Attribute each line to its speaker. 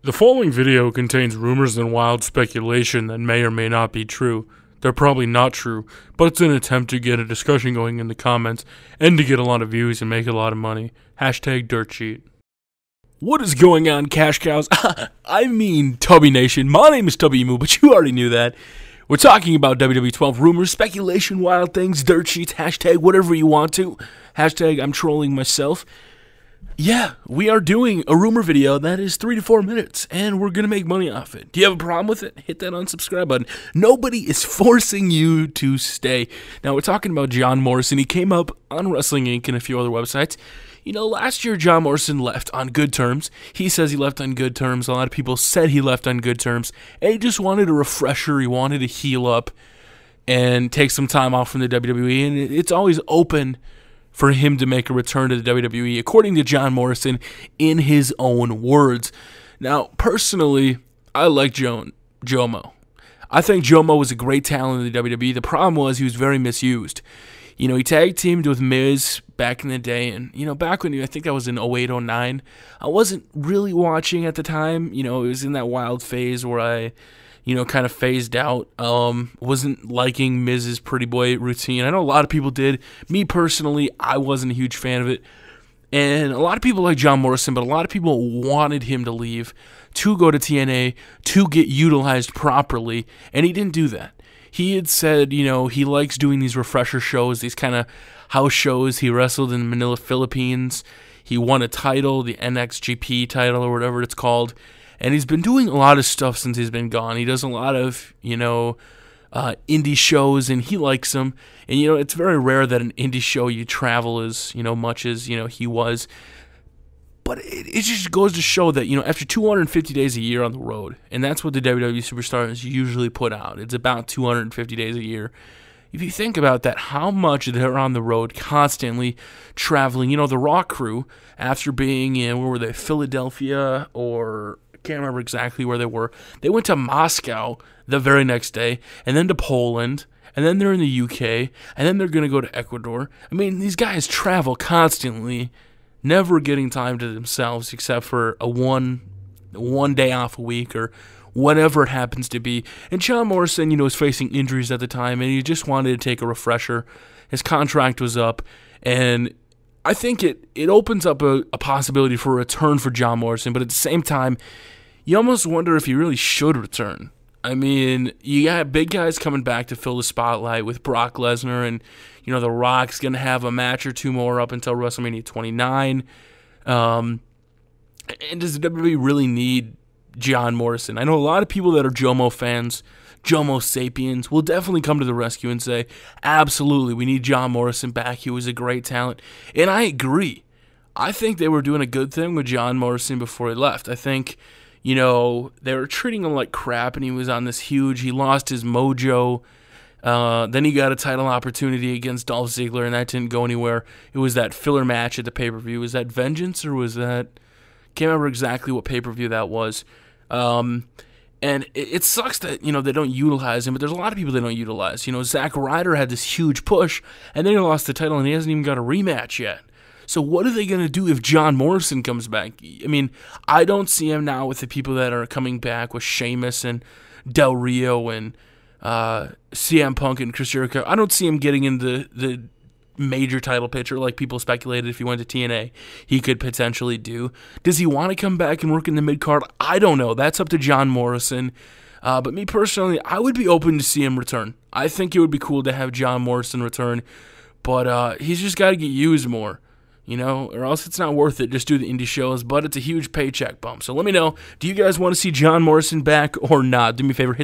Speaker 1: The following video contains rumors and wild speculation that may or may not be true. They're probably not true, but it's an attempt to get a discussion going in the comments and to get a lot of views and make a lot of money. Hashtag dirt sheet. What is going on, cash cows? I mean, Tubby Nation. My name is Tubby Moo, but you already knew that. We're talking about WWE 12 rumors, speculation, wild things, dirt sheets, hashtag whatever you want to. Hashtag I'm trolling myself. Yeah, we are doing a rumor video that is 3 to 4 minutes, and we're going to make money off it. Do you have a problem with it? Hit that unsubscribe button. Nobody is forcing you to stay. Now, we're talking about John Morrison. He came up on Wrestling Inc. and a few other websites. You know, last year, John Morrison left on good terms. He says he left on good terms. A lot of people said he left on good terms, and he just wanted a refresher. He wanted to heal up and take some time off from the WWE, and it's always open for him to make a return to the WWE, according to John Morrison, in his own words. Now, personally, I like Jomo. I think Jomo was a great talent in the WWE. The problem was he was very misused. You know, he tag teamed with Miz back in the day, and, you know, back when, I think that was in 08, 09, I wasn't really watching at the time. You know, it was in that wild phase where I, you know, kind of phased out. Wasn't liking Miz's Pretty Boy routine. I know a lot of people did. Me personally, I wasn't a huge fan of it. And a lot of people like John Morrison, but a lot of people wanted him to leave, to go to TNA, to get utilized properly, and he didn't do that. He had said, you know, he likes doing these refresher shows, these kind of house shows. He wrestled in Manila, Philippines. He won a title, the NXGP title or whatever it's called. And he's been doing a lot of stuff since he's been gone. He does a lot of, you know, indie shows, and he likes them. And, you know, it's very rare that an indie show you travel as, you know, much as, you know, he was. But it just goes to show that, you know, after 250 days a year on the road, and that's what the WWE superstars usually put out. It's about 250 days a year. If you think about that, how much they're on the road constantly traveling. You know, the Raw crew, after being in, where were they, Philadelphia, or can't remember exactly where they were. They went to Moscow the very next day, and then to Poland, and then they're in the UK, and then they're going to go to Ecuador. I mean, these guys travel constantly, never getting time to themselves except for a one day off a week or whatever it happens to be. And John Morrison, you know, was facing injuries at the time, and he just wanted to take a refresher. His contract was up, and I think it opens up a possibility for a return for John Morrison, but at the same time, you almost wonder if he really should return. I mean, you got big guys coming back to fill the spotlight with Brock Lesnar, and, you know, The Rock's going to have a match or two more up until WrestleMania 29. And does the WWE really need John Morrison? I know a lot of people that are Jomo fans, Jomo Sapiens, will definitely come to the rescue and say, absolutely, we need John Morrison back. He was a great talent. And I agree. I think they were doing a good thing with John Morrison before he left. I think, you know, they were treating him like crap, and he was on this huge, he lost his mojo. Then he got a title opportunity against Dolph Ziggler, and that didn't go anywhere. It was that filler match at the pay-per-view. Was that Vengeance, or was that, can't remember exactly what pay-per-view that was. And it sucks that, you know, they don't utilize him, but there's a lot of people they don't utilize. You know, Zack Ryder had this huge push, and then he lost the title, and he hasn't even got a rematch yet. So what are they going to do if John Morrison comes back? I mean, I don't see him now with the people that are coming back with Sheamus and Del Rio and CM Punk and Chris Jericho. I don't see him getting into the major title picture like people speculated if he went to TNA he could potentially do. Does he want to come back and work in the mid-card? I don't know. That's up to John Morrison. But me personally, I would be open to see him return. I think it would be cool to have John Morrison return, but he's just got to get used more, you know, or else it's not worth it. Just do the indie shows, but it's a huge paycheck bump. So let me know, do you guys want to see John Morrison back or not? Do me a favor, hit